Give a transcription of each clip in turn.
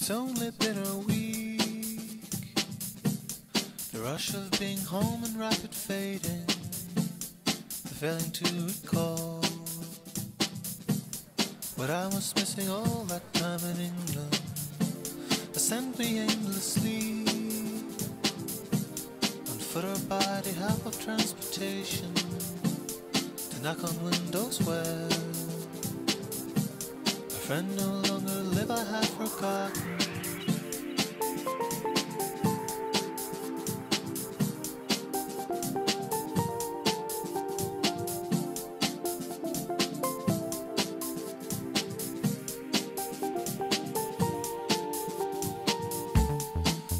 It's only been a week. The rush of being home and rapid fading, the failing to recall what I was missing all that time in England. It sent me aimlessly on foot or by the help of transportation to knock on windows where a friend no longer lived. I had forgotten.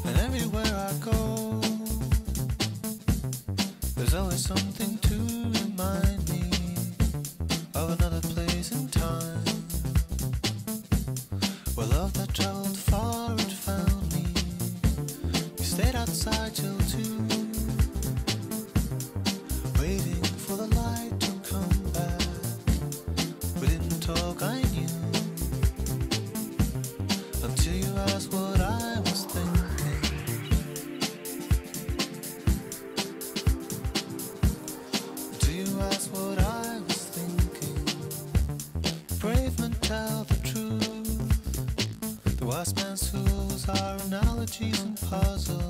And everywhere I go, there's always something to remind me of another place in time, where love that traveled far had found me. We stayed outside till 2, waiting for the light to come back. We didn't talk, I knew, until you asked what I was thinking. Until you asked what I was thinking. Brave men tell the truth. The wise man's fools are analogies and puzzles.